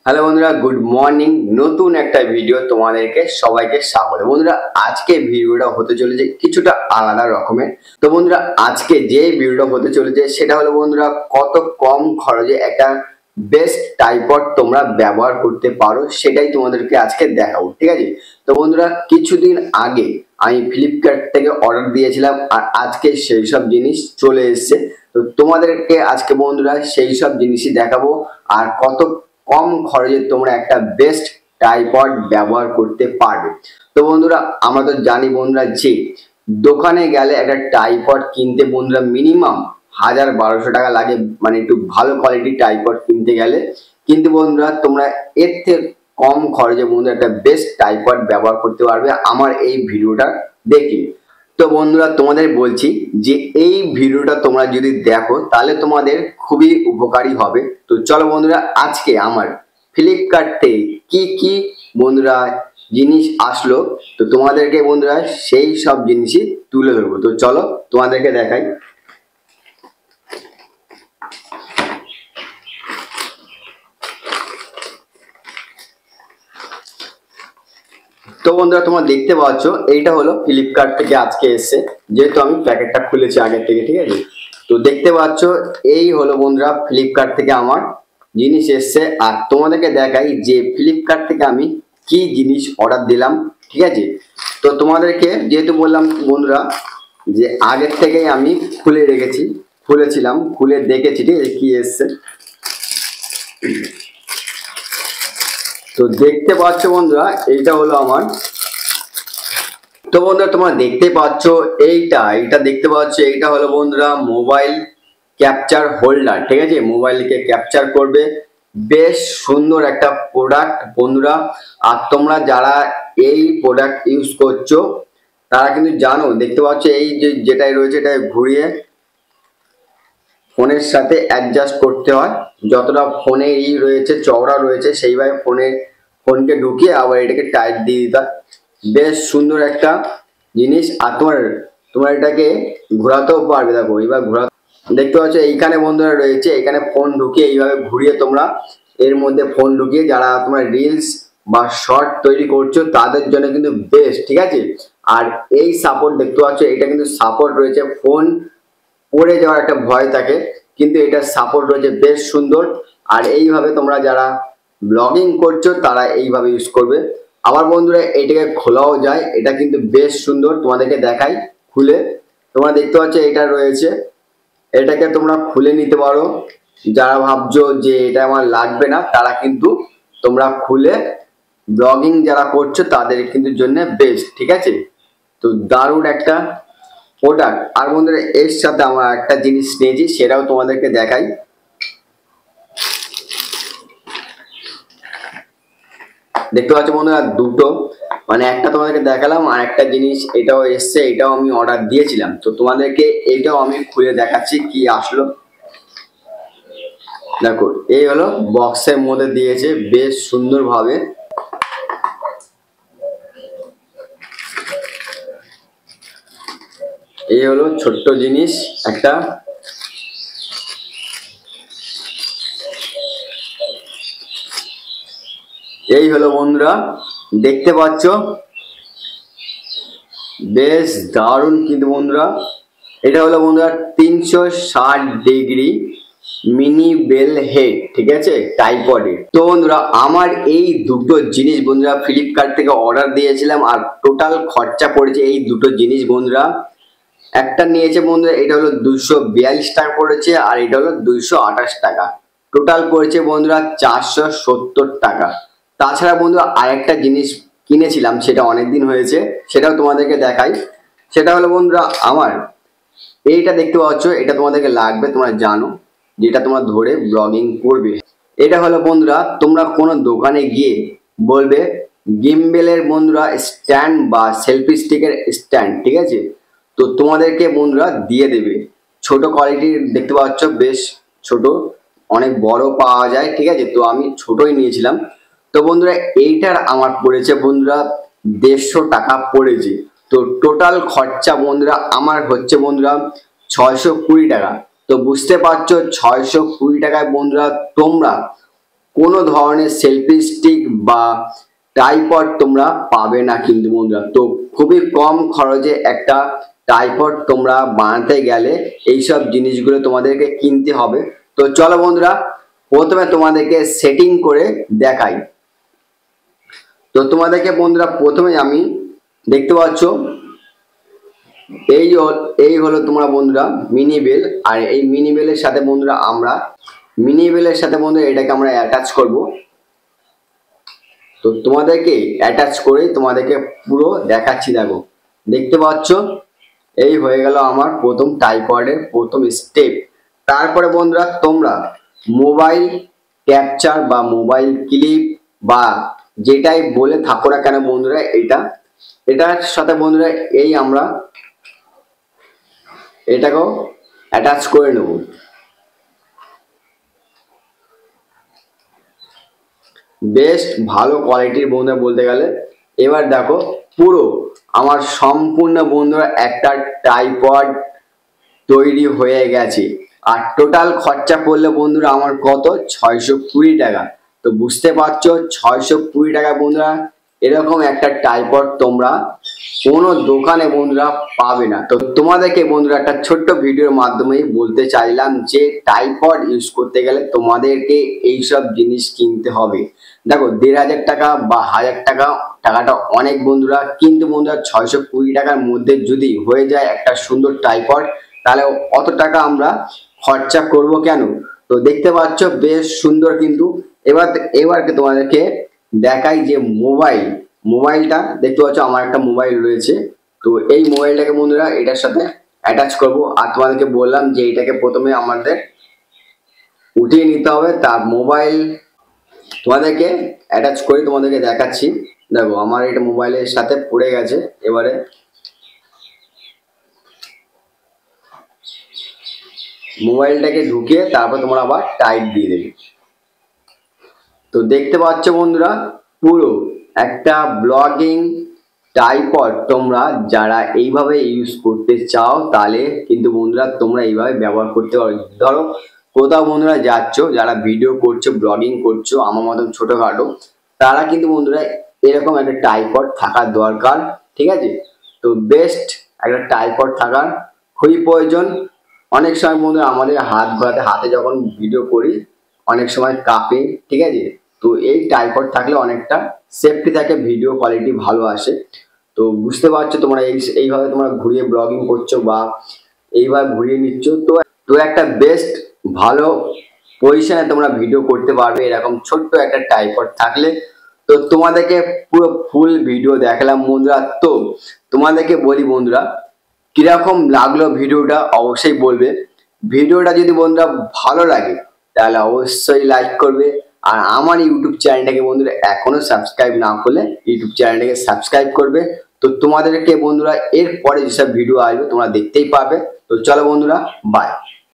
Hello বন্ধুরা, good morning. নতুন একটা ভিডিও তোমাদেরকে সবাইকে স্বাগত। বন্ধুরা, আজকে ভিডিওটা হতে চলেছে কিছুটা আলাদা রকমের। তো বন্ধুরা, আজকে যে ভিডিওটা হতে চলেছে সেটা হলো বন্ধুরা, কত কম খরচে একটা বেস্ট ট্রাইপড তোমরা ব্যবহার করতে পারো সেটাই তোমাদেরকে আজকে দেখাবো, ঠিক আছে? তো বন্ধুরা, কিছুদিন আগে আমি ফ্লিপকার্ট থেকে অর্ডার দিয়েছিলাম আর আজকে সেই সব জিনিস চলে এসেছে। তো তোমাদেরকে আজকে বন্ধুরা সেই সব জিনিসই দেখাবো আর কত কম খরচে তোমরা একটা বেস্ট ট্রাইপড ব্যবহার করতে পারবে। তো বন্ধুরা, আমরা তো জানি বন্ধুরা যে দোকানে গেলে একটা ট্রাইপড কিনতে বন্ধুরা মিনিমাম 1000-1200 টাকা লাগে, মানে একটু ভালো কোয়ালিটির ট্রাইপড কিনতে গেলে। কিন্তু বন্ধুরা, তোমরা এর থেকে কম খরচে বন্ধুরা একটা বেস্ট ট্রাইপড ব্যবহার করতে পারবে আমার এই ভিডিওটা দেখে। তো বন্ধুরা, তোমাদের বলছি যে এই ভিডিওটা তোমরা যদি দেখো তাহলে তোমাদের খুবই উপকারী হবে। তো চলো বন্ধুরা, আজকে আমার ফ্লিপকার্ট থেকে কি বন্ধুরা জিনিস আসলো, তো তোমাদেরকে বন্ধুরা সেই সব জিনিসই তুলে ধরবো। তো চলো তোমাদেরকে দেখাই। তো বন্ধুরা, তোমরা দেখতে পাচ্ছ এইটা হলো ফ্লিপকার্ট থেকে আজকে এসেছে, যেহেতু আমি প্যাকেটটা খুলেছি আগের থেকে, ঠিক আছে? তো দেখতে পাচ্ছ এই হলো বন্ধুরা ফ্লিপকার্ট থেকে আমার জিনিস এসছে। আর তোমাদেরকে দেখাই যে ফ্লিপকার্ট থেকে আমি কি জিনিস অর্ডার দিলাম, ঠিক আছে? তো তোমাদেরকে যেহেতু বললাম বন্ধুরা যে আগের থেকেই আমি খুলেছিলাম, খুলে দেখেছি, ঠিক আছে, কি এসছে। তো দেখতে পাচ্ছ বন্ধুরা, এইটা হলো আমার। তো বন্ধুরা, তোমরা দেখতে পাচ্ছ এইটা দেখতে পাচ্ছ, এইটা হলো বন্ধুরা মোবাইল ক্যাপচার হোল্ডার, ঠিক আছে? মোবাইলকে ক্যাপচার করবে, বেশ সুন্দর একটা প্রোডাক্ট বন্ধুরা। আর তোমরা যারা এই প্রোডাক্ট ইউজ করছো তারা কিন্তু জানো, দেখতে পাচ্ছ এই যে যেটাই রয়েছে এটা ঘুরিয়ে ফোনের সাথে অ্যাডজাস্ট করতে হয়। যতটা ফোনে রয়েছে চওড়া রয়েছে সেইভাবে ফোনকে ঢুকিয়ে আবার এটাকে টাইট দিয়ে দিতে হয়। বেশ সুন্দর একটা জিনিস। আর তোমার এটাকে ঘোরাতেও পারবে। দেখো এবার দেখতে পাচ্ছ এইখানে বন্ধুরা রয়েছে, এখানে ফোন ঢুকিয়ে এইভাবে ঘুরিয়ে তোমরা এর মধ্যে ফোন ঢুকিয়ে যারা তোমরা রিলস বা শর্ট তৈরি করছো তাদের জন্য কিন্তু বেস্ট, ঠিক আছে? আর এই সাপোর্ট দেখতে পাচ্ছ, এটা কিন্তু সাপোর্ট রয়েছে। ফোন পড়ে যাওয়ার একটা ভয় থাকে, কিন্তু এটা সাপোর্ট রয়েছে, বেশ সুন্দর। আর এইভাবে তোমরা যারা ব্লগিং করছো তারা এইভাবে ইউজ করবে। আবার বন্ধুরা এটাকে খোলাও যায়, এটা কিন্তু বেশ সুন্দর। তোমাদেরকে দেখাই খুলে। তোমরা দেখতে পাচ্ছ এটা রয়েছে, এটাকে তোমরা খুলে নিতে পারো। যারা ভাবছো যে এটা আমার লাগবে না তারা কিন্তু তোমরা খুলে ব্লগিং যারা করছো তাদের কিন্তু জন্য বেস্ট, ঠিক আছে? তো দারুণ একটা প্রোডাক্ট। আর বন্ধুরা এর সাথে আমরা একটা জিনিস নিয়েছি, সেটাও তোমাদেরকে দেখাই। দেখতে পাচ্ছ বন্ধুরা দুটো, মানে একটা তোমাদেরকে দেখালাম আর একটা জিনিস এটাও এসছে, এটাও আমি অর্ডার দিয়েছিলাম। তো তোমাদেরকে এটাও আমি খুলে দেখাচ্ছি কি আসলো। দেখো এই হলো বক্সের মধ্যে দিয়েছে বেশ সুন্দর ভাবে। এই হলো ছোট্ট জিনিস একটা। এই হলো বন্ধুরা, দেখতে পাচ্ছ বেশ দারুণ কিন্তু বন্ধুরা। এটা হলো বন্ধুরা 360 ডিগ্রি মিনি বেল হেড, ঠিক আছে, ট্রাইপডের। তো বন্ধুরা আমার এই দুটো জিনিস বন্ধুরা ফ্লিপকার্ট থেকে অর্ডার দিয়েছিলাম আর টোটাল খরচা পড়েছে এই দুটো জিনিস বন্ধুরা। একটা নিয়েছে বন্ধুরা, এটা হলো 242 টাকা পড়েছে আর এটা হলো 228 টাকা। টোটাল পড়েছে বন্ধুরা 470 টাকা। তাছাড়া বন্ধুরা আরেকটা জিনিস কিনেছিলাম, সেটা অনেকদিন হয়েছে, সেটাও তোমাদেরকে দেখাই। সেটা হলো বন্ধুরা আমার এইটা দেখতে পাচ্ছ, এটা তোমাদেরকে লাগবে, তোমরা জানো যেটা তোমরা ধরে ব্লগিং করবে। এটা হলো বন্ধুরা তোমরা কোনো দোকানে গিয়ে বলবে গিম্বেলের বন্ধুরা স্ট্যান্ড বা সেলফি স্টিকের স্ট্যান্ড, ঠিক আছে? তো তোমাদেরকে বন্ধুরা দিয়ে দেবে। ছোট কোয়ালিটির দেখতে পাচ্ছ, বেশ ছোট, অনেক বড় পাওয়া যায়, ঠিক আছে? তো আমি ছোটই নিয়েছিলাম। তো বন্ধুরা এইটার আমার পড়েছে বন্ধুরা 150 টাকা পড়েছে। তো টোটাল খরচা বন্ধুরা আমার হচ্ছে বন্ধুরা 620 টাকা। তো বুঝতে পারছো 620 টাকায় বন্ধুরা তোমরা কোনো ধরনের সেলফি স্টিক বা ট্রাইপড তোমরা পাবে না কিন্তু বন্ধুরা। তো খুবই কম খরচে একটা ট্রাইপড তোমরা বানাতে গেলে এইসব জিনিসগুলো তোমাদেরকে কিনতে হবে। তো চলো বন্ধুরা, প্রথমে তোমাদেরকে সেটিং করে দেখাই। তো তোমাদেরকে বন্ধুরা প্রথমে আমি দেখতে পাচ্ছ এই হলো তোমরা বন্ধুরা মিনি বেল। আর এই মিনি বেলের সাথে বন্ধুরা এটাকে আমরা অ্যাটাচ করব। তো তোমাদেরকে অ্যাটাচ করে তোমাদেরকে পুরো দেখাচ্ছি। দেখো, দেখতে পাচ্ছ এই হয়ে গেল আমার প্রথম ট্রাইপডের প্রথম স্টেপ। তারপরে বন্ধুরা তোমরা মোবাইল ক্যাপচার বা মোবাইল ক্লিপ বা যেটাই বলে থাকো না কেন বন্ধুরা, এটার সাথে বন্ধুরা আমরা এটাকেও অ্যাটাচ করে নেব। বেস্ট ভালো কোয়ালিটির বন্ধুরা বলতে গেলে। এবার দেখো পুরো আমার সম্পূর্ণ বন্ধুরা একটা ট্রাইপড তৈরি হয়ে গেছে। আর টোটাল খরচা পড়লে বন্ধুরা আমার কত, 620 টাকা। তো বুঝতে পারছো 620 টাকা বন্ধুরা এরকম একটা ট্রাইপড তোমরা কোনো দোকানে বন্ধুরা পাবে না। তো তোমাদেরকে বন্ধুরা একটা ছোট্ট ভিডিওর মাধ্যমে বলতে চাইলাম যে ট্রাইপড ইউজ করতে গেলে তোমাদেরকে এইসব জিনিস কিনতে হবে। দেখো 1500 টাকা বা 1000 টাকা, টাকাটা অনেক বন্ধুরা, কিন্তু বন্ধুরা 620 টাকার মধ্যে যদি হয়ে যায় একটা সুন্দর ট্রাইপড, তাহলে অত টাকা আমরা খরচা করব কেন? তো দেখতে পাচ্ছ বেশ সুন্দর। কিন্তু এবারকে তোমাদেরকে দেখাই যে মোবাইলটা দেখতে পাচ্ছ আমার একটা মোবাইল রয়েছে। তো এই মোবাইলটাকে বন্ধুরা এটার সাথে অ্যাটাচ করব। আর তোমাদেরকে বললাম যে এটাকে প্রথমে আমাদের উঠিয়ে নিতে হবে। তার মোবাইল তোমাদেরকে অ্যাটাচ করে তোমাদেরকে দেখাচ্ছি। দেখো আমার এটা মোবাইলের সাথে পড়ে গেছে। এবারে মোবাইলটাকে ঢুকিয়ে তারপর তোমরা আবার টাইট দিয়ে দেবে। তো দেখতে পাচ্ছ বন্ধুরা পুরো একটা ব্লগিং ট্রাইপড তোমরা যারা এইভাবে ইউজ করতে চাও তাহলে কিন্তু বন্ধুরা তোমরা এইভাবে ব্যবহার করতে পারো। ধরো কোথাও বন্ধুরা যাচ্ছ, যারা ভিডিও করছো ব্লগিং করছো আমার মতন ছোটখাটো, তারা কিন্তু বন্ধুরা এরকম একটা ট্রাইপড থাকার দরকার, ঠিক আছে? তো বেস্ট একটা ট্রাইপড থাকার খুবই প্রয়োজন। অনেক সময় বন্ধুরা আমাদের হাত ঘোরাতে, হাতে যখন ভিডিও করি অনেক সময় কাঁপে, ঠিক আছে? তো এই ট্রাইপড থাকলে অনেকটা সেফটি থাকে, ভিডিও কোয়ালিটি ভালো আসে। তো বুঝতে পারছো তোমরা এইভাবে তোমরা ঘুরিয়ে ব্লগিং করছো বা এইভাবে ঘুরিয়ে নিচ্ছ। তো একটা বেস্ট ভালো পজিশনে তোমরা ভিডিও করতে পারবে এরকম ছোট্ট একটা ট্রাইপড থাকলে। তো তোমাদেরকে পুরো ফুল ভিডিও দেখালাম বন্ধুরা। তো তোমাদেরকে বলি বন্ধুরা কিরকম লাগলো ভিডিওটা অবশ্যই বলবে। ভিডিওটা যদি বন্ধুরা ভালো লাগে তাহলে অবশ্যই লাইক করবে। আর আমার ইউটিউব চ্যানেলটাকে বন্ধুরা এখনো সাবস্ক্রাইব না করলে ইউটিউব চ্যানেলটাকে সাবস্ক্রাইব করবে। তো তোমাদেরকে বন্ধুরা এরপরে যেসব ভিডিও আসবে তোমরা দেখতেই পাবে। তো চলো বন্ধুরা, বাই।